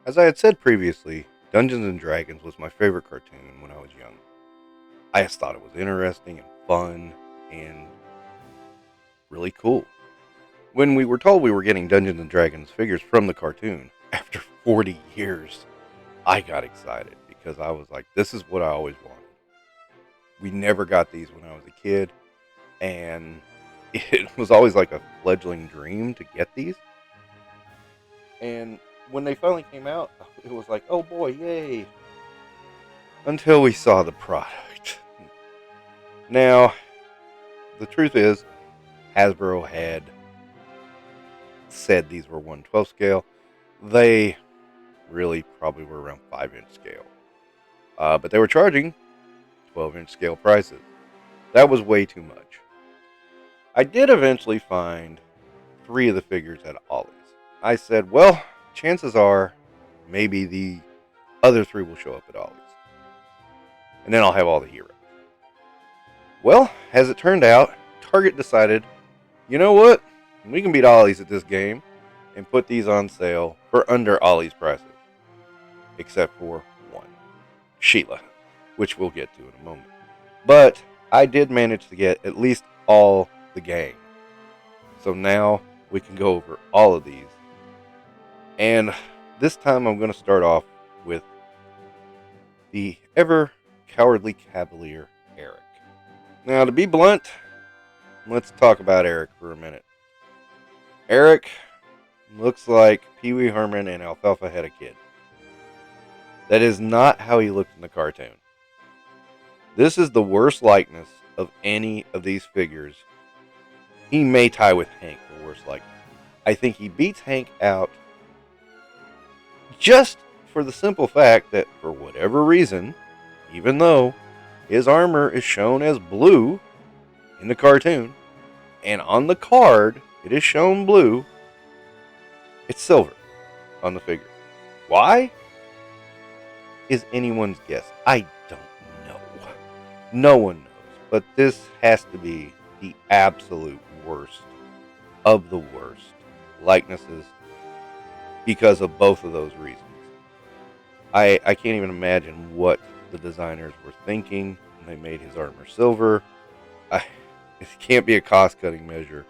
As I had said previously, Dungeons and Dragons was my favorite cartoon when I was young. I just thought it was interesting and fun and really cool. When we were told we were getting Dungeons and Dragons figures from the cartoon after 40 years, I got excited because I was like, this is what I always wanted. We never got these when I was a kid, and it was always like a fledgling dream to get these. And when they finally came out, it was like, oh boy, yay. Until we saw the product. Now, the truth is, Hasbro had said these were 1/12 scale. They really probably were around 5-inch scale. But they were charging 12-inch scale prices. That was way too much. I did eventually find 3 of the figures at Ollie's. I said, well, chances are maybe the other 3 will show up at Ollie's. And then I'll have all the heroes. Well, as it turned out, Target decided, you know what? We can beat Ollie's at this game and put these on sale for under Ollie's prices. Except for one, Sheila, which we'll get to in a moment. But I did manage to get at least all the gang. So now we can go over all of these. And this time I'm going to start off with the ever cowardly cavalier Eric. Now, to be blunt, let's talk about Eric for a minute. Eric looks like Pee Wee Herman and Alfalfa had a kid. That is not how he looked in the cartoon. This is the worst likeness of any of these figures. He may tie with Hank for worst likeness. I think he beats Hank out just for the simple fact that for whatever reason, even though his armor is shown as blue in the cartoon, and on the card it is shown blue, it's silver on the figure. Why? Is anyone's guess. I don't know. No one knows. But this has to be the absolute worst of the worst likenesses because of both of those reasons. I can't even imagine what the designers were thinking when they made his armor silver. It can't be a cost-cutting measure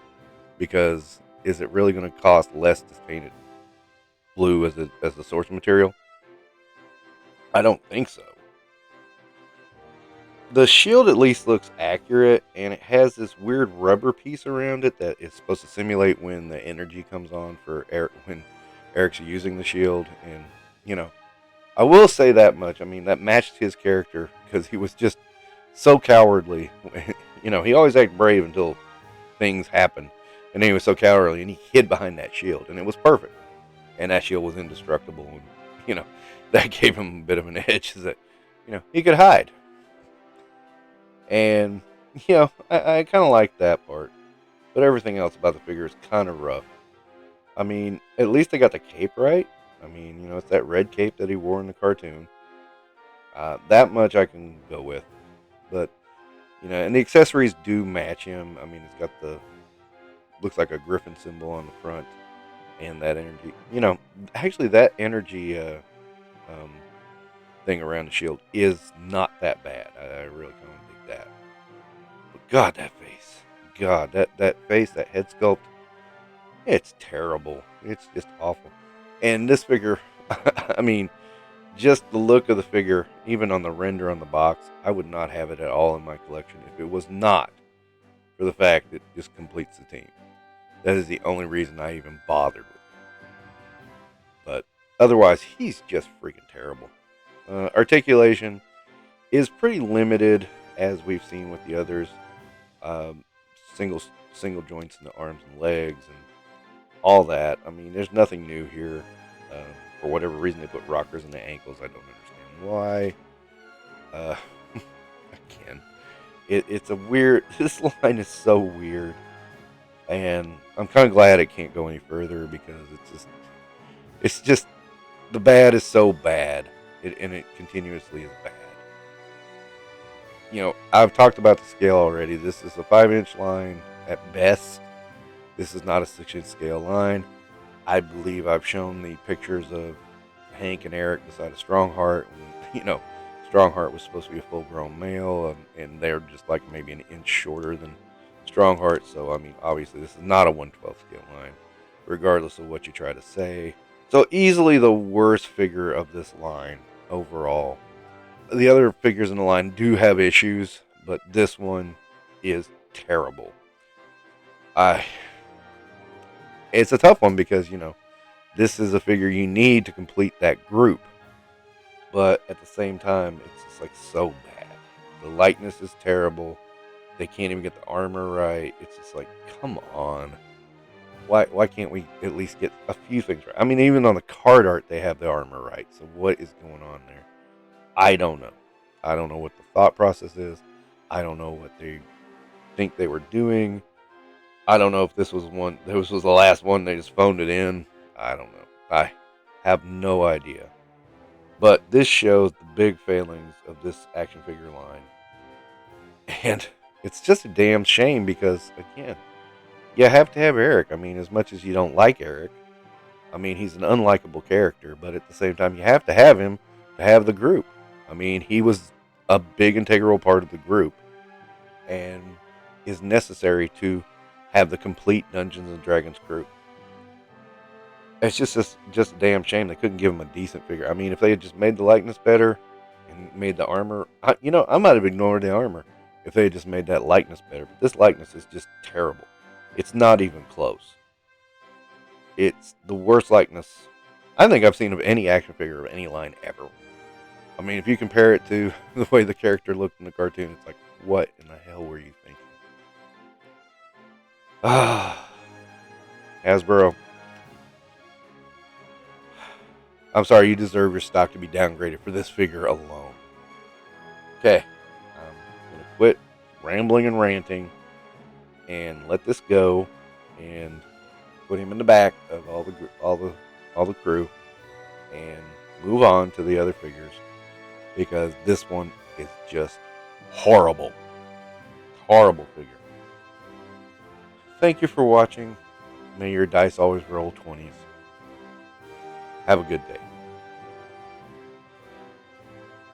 because is it really going to cost less to paint it blue as the source material? I don't think so. The shield at least looks accurate, and it has this weird rubber piece around it that is supposed to simulate when the energy comes on for Eric when Eric's using the shield. And I will say that much. I mean, that matched his character because he was just so cowardly. He always acted brave until things happened, and then he was so cowardly, and he hid behind that shield, and it was perfect. And that shield was indestructible, and that gave him a bit of an edge, that he could hide. And I kind of like that part, but everything else about the figure is kind of rough. I mean, at least they got the cape right. I mean, it's that red cape that he wore in the cartoon. That much I can go with. But, and the accessories do match him. I mean, it's got looks like a griffin symbol on the front. And that energy, actually that energy thing around the shield is not that bad. I really kind of dig that. But God, that face. God, that face, that head sculpt, it's terrible. It's just awful. And this figure, I mean, just the look of the figure, even on the render on the box, I would not have it at all in my collection if it was not for the fact that it just completes the team. That is the only reason I even bothered with it. But otherwise, he's just freaking terrible. Articulation is pretty limited, as we've seen with the others. Single joints in the arms and legs and all that. I mean, there's nothing new here. For whatever reason, they put rockers in the ankles. I don't understand why. Again, it's a weird. This line is so weird, and I'm kind of glad it can't go any further because it's just the bad is so bad, and it continuously is bad. I've talked about the scale already. This is a 5-inch line at best. This is not a 6-inch scale line. I believe I've shown the pictures of Hank and Eric beside a Strongheart. Strongheart was supposed to be a full-grown male, and they're just like maybe an inch shorter than Strongheart. So I mean, obviously this is not a 1/12 scale line, regardless of what you try to say. So easily the worst figure of this line overall. The other figures in the line do have issues, but this one is terrible. It's a tough one because this is a figure you need to complete that group, but at the same time, it's just like so bad. The likeness is terrible. They can't even get the armor right. It's just like, come on. Why can't we at least get a few things right? I mean, even on the card art, they have the armor right. So what is going on there? I don't know. I don't know what the thought process is. I don't know what they think they were doing. I don't know if this was the last one. They just phoned it in. I don't know. I have no idea. But this shows the big failings of this action figure line. And it's just a damn shame because, again, you have to have Eric. I mean, as much as you don't like Eric, I mean, he's an unlikable character, but at the same time, you have to have him to have the group. I mean, he was a big integral part of the group and is necessary to have the complete Dungeons and Dragons crew. It's just a damn shame they couldn't give him a decent figure. I mean, if they had just made the likeness better and made the armor, I might have ignored the armor if they had just made that likeness better. But this likeness is just terrible. It's not even close. It's the worst likeness I think I've seen of any action figure of any line ever. I mean, if you compare it to the way the character looked in the cartoon, it's like, what in the hell were you thinking? Ah, Hasbro. I'm sorry, you deserve your stock to be downgraded for this figure alone. Okay, I'm going to quit rambling and ranting and let this go and put him in the back of all the crew and move on to the other figures because this one is just horrible. Horrible figure. Thank you for watching. May your dice always roll 20s. Have a good day.